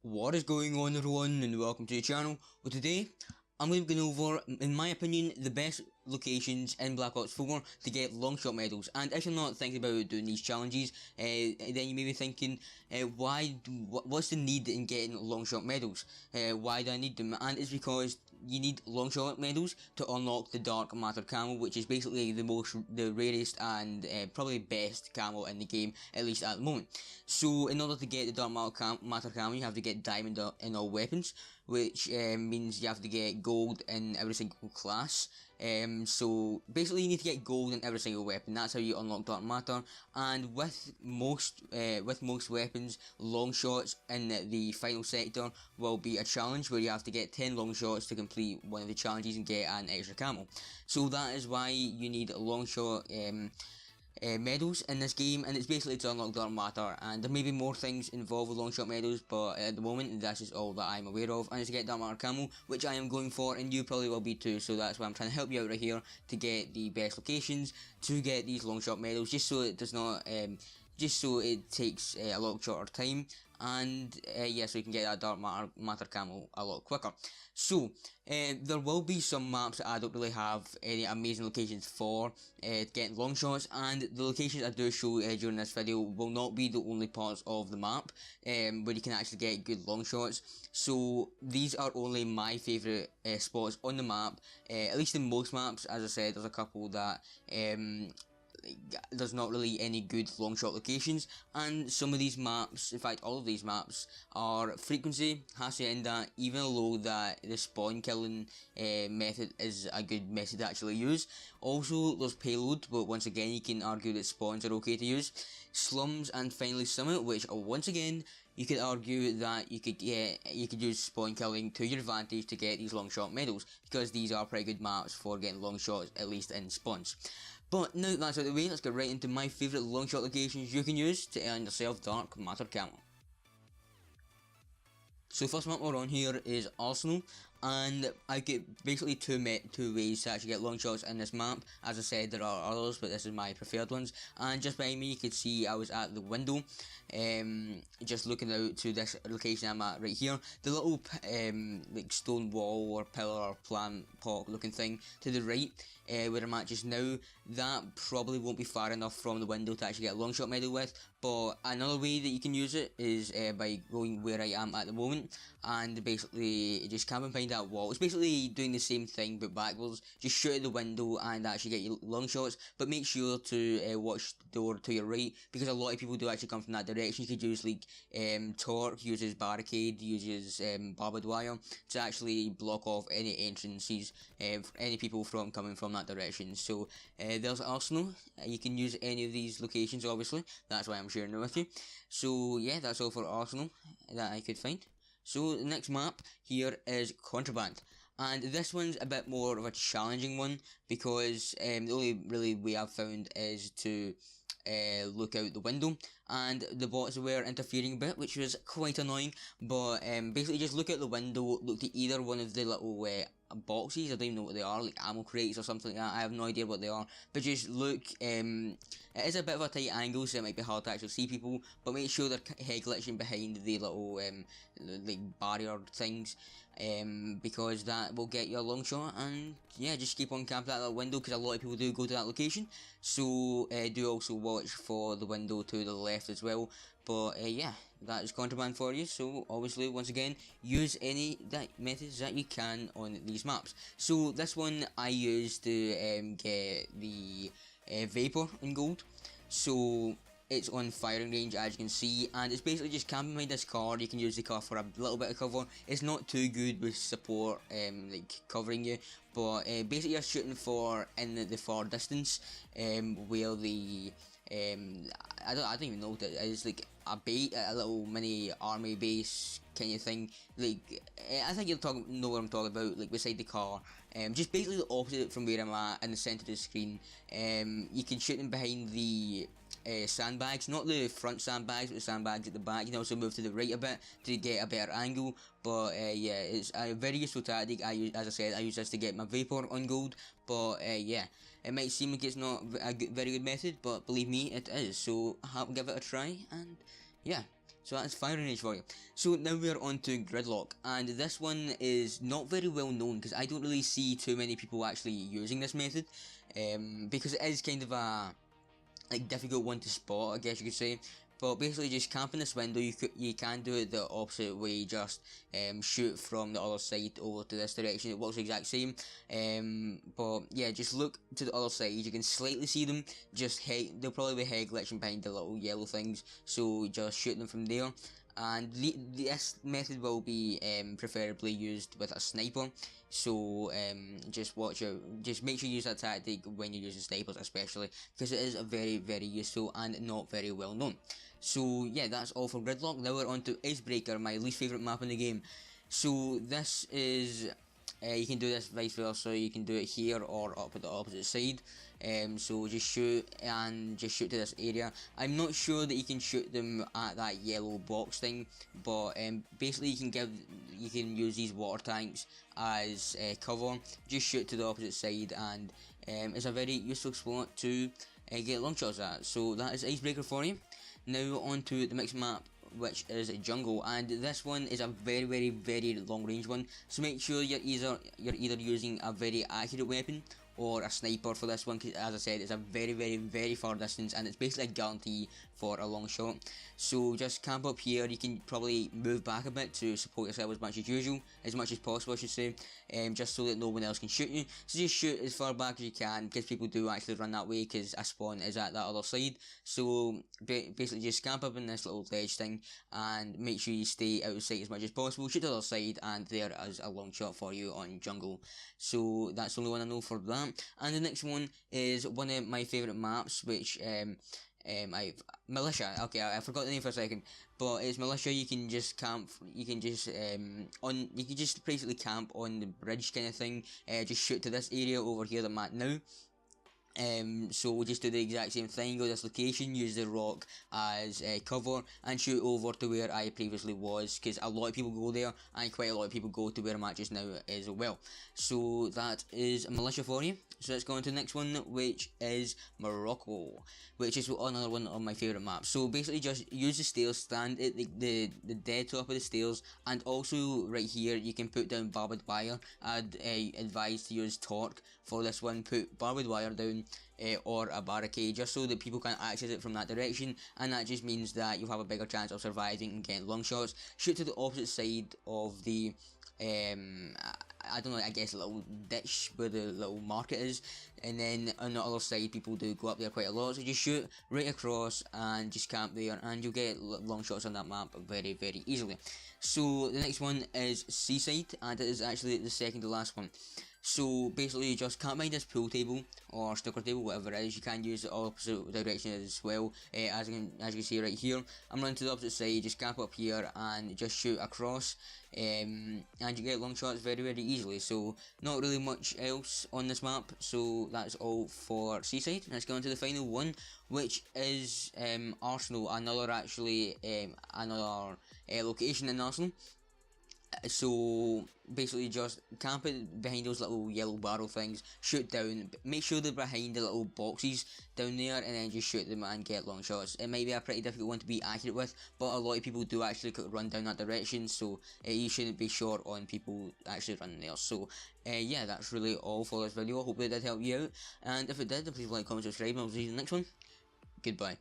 What is going on, everyone, and welcome to the channel. Well, today I'm going to be going over, in my opinion, the best locations in Black Ops 4 to get longshot medals. And if you're not thinking about doing these challenges, then you may be thinking, what's the need in getting longshot medals? Why do I need them? And it's because you need longshot medals to unlock the Dark Matter camo, which is basically the rarest and probably best camo in the game, at least at the moment. So in order to get the Dark Matter camo, you have to get diamond in all weapons, which means you have to get gold in every single class. So basically you need to get gold in every single weapon. That's how you unlock Dark Matter. And with most weapons, long shots in the final sector will be a challenge where you have to get 10 long shots to complete one of the challenges and get an extra camo. So that is why you need long shot medals in this game, and it's basically to unlock Dark Matter. And there may be more things involved with longshot medals, but at the moment that's just all that I'm aware of. And it's to get Dark Matter camo, which I am going for, and you probably will be too. So that's why I'm trying to help you out right here to get the best locations to get these longshot medals, just so it does not just so it takes a lot shorter time, and yeah, so you can get that Dark Matter camo a lot quicker. So there will be some maps that I don't really have any amazing locations for getting long shots, and the locations I do show during this video will not be the only parts of the map where you can actually get good long shots. So these are only my favourite spots on the map, at least in most maps. As I said, there's a couple that there's not really any good long shot locations, and some of these maps, in fact all of these maps, are frequency, hacienda, even though that the spawn killing method is a good method to actually use. Also there's payload, but once again you can argue that spawns are okay to use. Slums, and finally summit, which once again you could argue that you could use spawn killing to your advantage to get these long shot medals, because these are pretty good maps for getting long shots, at least in spawns. But now that's out of the way, let's get right into my favourite longshot locations you can use to earn yourself Dark Matter camo. So first map we're on here is Arsenal, and I get basically two ways to actually get long shots in this map. As I said, there are others, but this is my preferred ones. And just behind me you can see I was at the window, just looking out to this location I'm at right here. The little like stone wall or pillar or plant pot looking thing to the right, where I'm at just now, that probably won't be far enough from the window to actually get a long shot medal with. But another way that you can use it is by going where I am at the moment and basically just camping behind that wall. It's basically doing the same thing but backwards. Just shoot at the window and actually get your long shots, but make sure to watch the door to your right, because a lot of people do actually come from that direction. You could use like torque, uses barricade, uses barbed wire to actually block off any entrances for any people from coming from that direction. So there's Arsenal. You can use any of these locations, obviously. That's why I'm sharing it with you. So yeah, that's all for Arsenal that I could find. So the next map here is Contraband, and this one's a bit more of a challenging one, because the only really way I've found is to look out the window, and the bots were interfering a bit, which was quite annoying. But basically just look out the window, look to either one of the little boxes, I don't even know what they are, like ammo crates or something like that, I have no idea what they are, but just look. It is a bit of a tight angle, so it might be hard to actually see people, but make sure they're head glitching behind the little like barrier things, because that will get you a long shot. And yeah, just keep on camping at that window, because a lot of people do go to that location. So do also watch for the window to the left as well. But yeah, that is Contraband for you. So obviously, once again, use any methods that you can on these maps. So this one I used to get the Vapor in gold. So it's on firing range, as you can see, and it's basically just camping behind this car. You can use the car for a little bit of cover. It's not too good with support like covering you, but basically you're shooting for in the far distance, where the I don't even know what it is, like a little mini army base kind of thing. Like I think you'll know what I'm talking about, like beside the car. Just basically the opposite from where I'm at, in the centre of the screen. You can shoot them behind the sandbags, not the front sandbags, but the sandbags at the back. You can also move to the right a bit to get a better angle. But yeah, it's a very useful tactic. As I said, I use this to get my Vapor on gold. But yeah, it might seem like it's not a very good method, but believe me, it is. So give it a try, and yeah. So that's firing range for you. So now we're on to Gridlock, and this one is not very well known because I don't really see too many people actually using this method, because it is kind of a difficult one to spot, I guess you could say. But basically, just camp in this window. You can do it the opposite way. Just shoot from the other side over to this direction. It works the exact same. But yeah, just look to the other side. You can slightly see them. They'll probably be head glitching behind the little yellow things. So just shoot them from there. And this method will be preferably used with a sniper. So just make sure you use that tactic when you're using snipers, especially because it is a very useful and not very well known. So yeah, that's all for Gridlock. Now we're on to Icebreaker, my least favourite map in the game. So this is, you can do this vice versa, you can do it here or up at the opposite side. So just shoot to this area. I'm not sure that you can shoot them at that yellow box thing, but basically you can use these water tanks as cover. Just shoot to the opposite side, and it's a very useful spot to get long shots at. So that is Icebreaker for you. Now on to the mixed map, which is Jungle, and this one is a very long range one. So make sure you're either using a very accurate weapon or a sniper for this one, because as I said, it's a very far distance, and it's basically a guarantee for a long shot. So just camp up here. You can probably move back a bit to support yourself as much as possible I should say, just so that no one else can shoot you. So just shoot as far back as you can, because people do actually run that way, because a spawn is at that other side. So basically just camp up in this little ledge thing, and make sure you stay out of sight as much as possible. Shoot to the other side, and there is a long shot for you on Jungle. So that's the only one I know for that. And the next one is one of my favourite maps, which Militia. Okay, I forgot the name for a second, but it's Militia. You can just camp. You can just basically camp on the bridge kind of thing. Just shoot to this area over here that I'm at now. So we'll just do the exact same thing. Go to this location, use the rock as cover, and shoot over to where I previously was, because a lot of people go there, and quite a lot of people go to where I'm at just now as well. So that is Militia for you. So let's go on to the next one, which is Morocco, which is another one of my favourite maps. So basically just use the stairs, stand at the dead top of the stairs, and also right here you can put down barbed wire. I'd advise to use torque for this one. Put barbed wire down, or a barricade, just so that people can't access it from that direction, and that just means that you'll have a bigger chance of surviving and getting long shots. Shoot to the opposite side of the I don't know, I guess a little ditch where the little market is, and then on the other side people do go up there quite a lot, so just shoot right across and just camp there, and you'll get long shots on that map very easily. So the next one is Seaside, and it is actually the second to last one. So basically just camp behind this pool table or snooker table, whatever it is. You can use the opposite direction as well, as you can see right here. I'm running to the opposite side, just camp up here and just shoot across, and you get long shots very easily. So not really much else on this map, so that's all for Seaside. Let's go on to the final one, which is Arsenal, another location in Arsenal. So basically just camp it behind those little yellow barrel things, shoot down, make sure they're behind the little boxes down there, and then just shoot them and get long shots. It might be a pretty difficult one to be accurate with, but a lot of people do actually run down that direction, so you shouldn't be short on people actually running there. So yeah, that's really all for this video. I hope it did help you out, and if it did, then please like, comment, subscribe, and I'll see you in the next one. Goodbye.